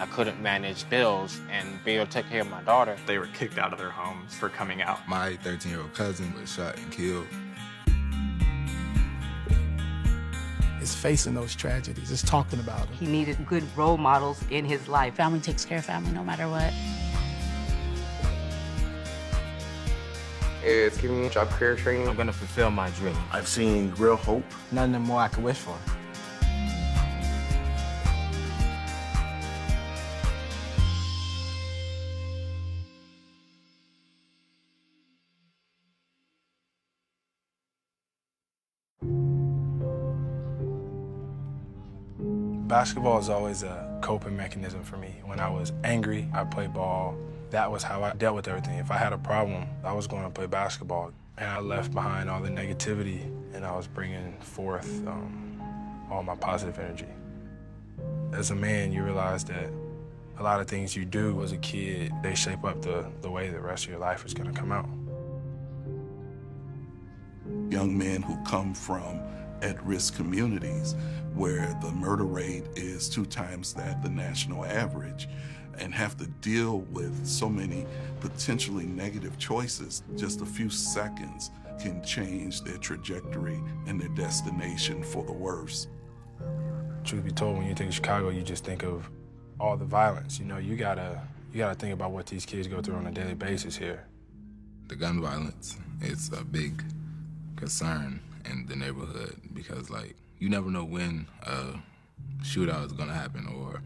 I couldn't manage bills and be able to take care of my daughter. They were kicked out of their homes for coming out. My 13-year-old cousin was shot and killed. It's facing those tragedies, it's talking about them. He needed good role models in his life. Family takes care of family no matter what. It's giving me job career training. I'm gonna fulfill my dream. I've seen real hope. Nothing more I could wish for. Basketball is always a coping mechanism for me. When I was angry, I played ball. That was how I dealt with everything. If I had a problem, I was going to play basketball. And I left behind all the negativity, and I was bringing forth all my positive energy. As a man, you realize that a lot of things you do as a kid, they shape up the way the rest of your life is going to come out. Young men who come from at-risk communities where the murder rate is 2 times that the national average and have to deal with so many potentially negative choices, just a few seconds can change their trajectory and their destination for the worse. Truth be told, when you think of Chicago, you just think of all the violence. You know, you gotta think about what these kids go through on a daily basis here. The gun violence is a big concern in the neighborhood because, like, you never know when a shootout is gonna happen or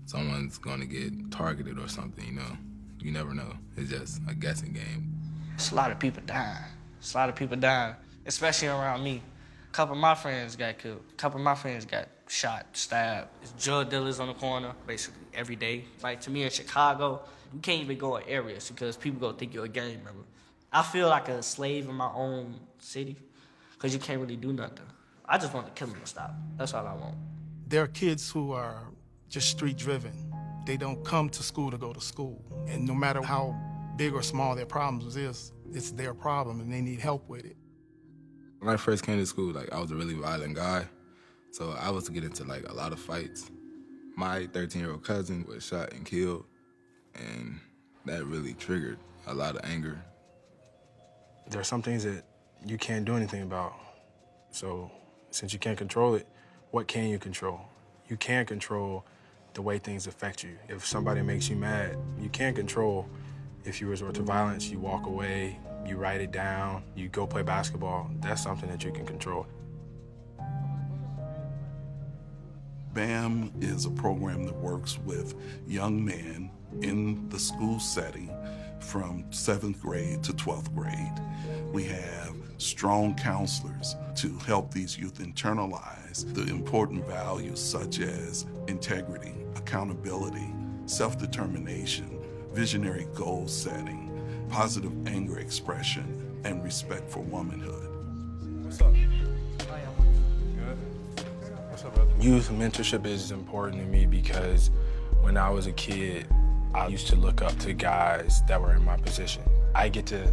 someone's gonna get targeted or something, you know? You never know. It's just a guessing game. It's a lot of people dying. It's a lot of people dying, especially around me. A couple of my friends got killed. A couple of my friends got shot, stabbed. It's drug dealers on the corner, basically, every day. Like, to me in Chicago, you can't even go in areas because people go think you're a gang member. I feel like a slave in my own city because you can't really do nothing. I just want the killing to stop. That's all I want. There are kids who are just street-driven. They don't come to school to go to school. And no matter how big or small their problems is, it's their problem and they need help with it. When I first came to school, like, I was a really violent guy, so I was to get into, like, a lot of fights. My 13-year-old cousin was shot and killed, and that really triggered a lot of anger. There are some things that you can't do anything about. So since you can't control it, what can you control? You can control the way things affect you. If somebody makes you mad, you can't control if you resort to violence, you walk away, you write it down, you go play basketball. That's something that you can control. BAM is a program that works with young men in the school setting from 7th grade to 12th grade. We have strong counselors to help these youth internalize the important values such as integrity, accountability, self-determination, visionary goal setting, positive anger expression, and respect for womanhood. What's up? Good? What's up, brother? Youth mentorship is important to me because when I was a kid, I used to look up to guys that were in my position. I get to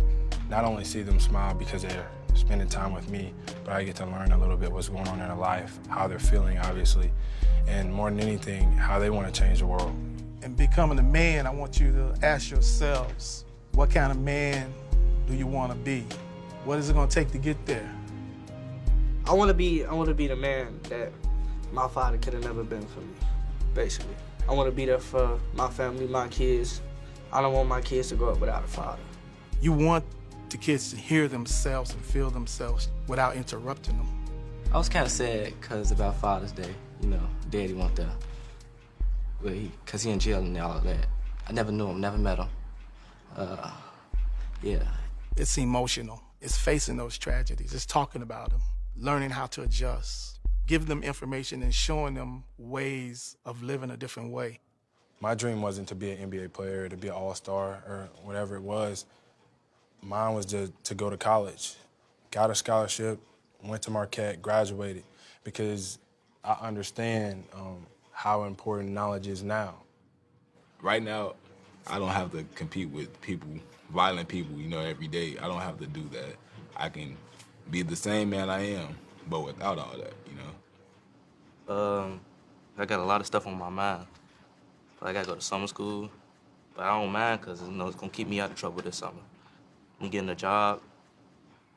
not only see them smile because they're spending time with me, but I get to learn a little bit what's going on in their life, how they're feeling, obviously, and more than anything, how they want to change the world. And becoming a man, I want you to ask yourselves, what kind of man do you want to be? What is it going to take to get there? I want to be the man that my father could have never been for me, basically. I want to be there for my family, my kids. I don't want my kids to grow up without a father. You want the kids to hear themselves and feel themselves without interrupting them. I was kind of sad because about Father's Day, you know, Daddy wasn't there. Because he in jail and all of that. I never knew him, never met him. Yeah. It's emotional. It's facing those tragedies. It's talking about them, learning how to adjust, giving them information and showing them ways of living a different way. My dream wasn't to be an NBA player, to be an all-star, or whatever it was. Mine was to go to college. Got a scholarship, went to Marquette, graduated, because I understand how important knowledge is now. Right now, I don't have to compete with people, violent people, you know, every day. I don't have to do that. I can be the same man I am, but without all that, you know? I got a lot of stuff on my mind. But I gotta go to summer school. But I don't mind because you know, it's gonna keep me out of trouble this summer. I'm getting a job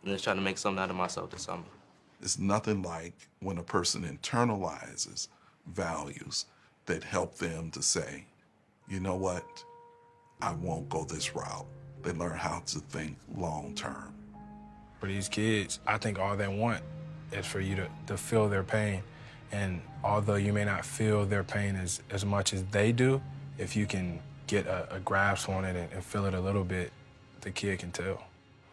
and just trying to make something out of myself this summer. It's nothing like when a person internalizes values that help them to say, you know what, I won't go this route. They learn how to think long term. For these kids, I think all they want is for you to feel their pain. And although you may not feel their pain as much as they do, if you can get a grasp on it and feel it a little bit, the kid can tell.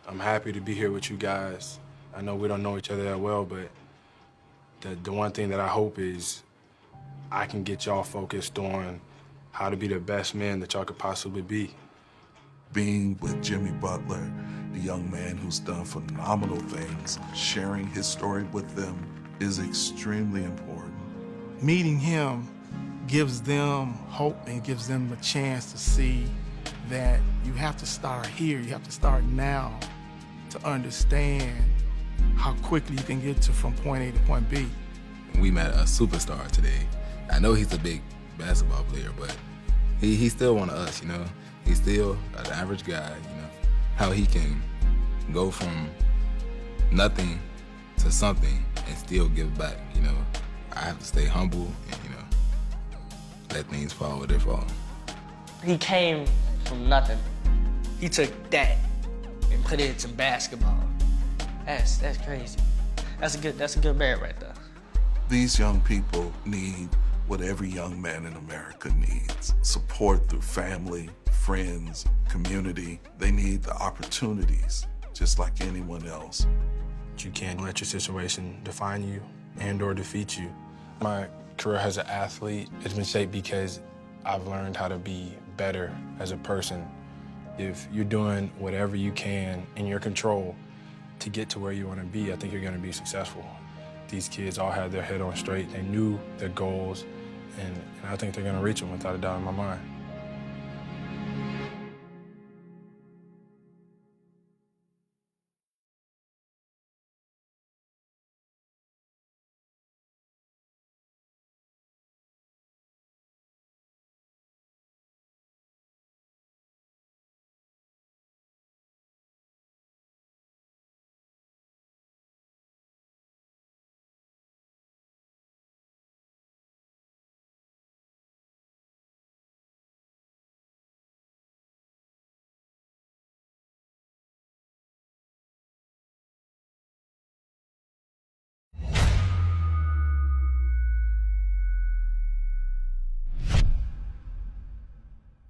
I'm happy to be here with you guys. I know we don't know each other that well, but the one thing that I hope is I can get y'all focused on how to be the best men that y'all could possibly be. Being with Jimmy Butler, the young man who's done phenomenal things, sharing his story with them is extremely important. Meeting him gives them hope and gives them a chance to see that you have to start here, you have to start now to understand how quickly you can get from point A to point B. We met a superstar today. I know he's a big basketball player, but he's still one of us, you know? He's still an average guy, you know? How he can go from nothing to something and still give back, you know? I have to stay humble and, you know, let things fall where they fall. He came from nothing. He took that and put it into basketball. That's crazy. That's a good man right there. These young people need what every young man in America needs. Support through family, friends, community. They need the opportunities, just like anyone else. You can't let your situation define you and or defeat you. My career as an athlete has been shaped because I've learned how to be better as a person. If you're doing whatever you can in your control to get to where you want to be, I think you're going to be successful. These kids all had their head on straight. They knew their goals, and I think they're going to reach them without a doubt in my mind.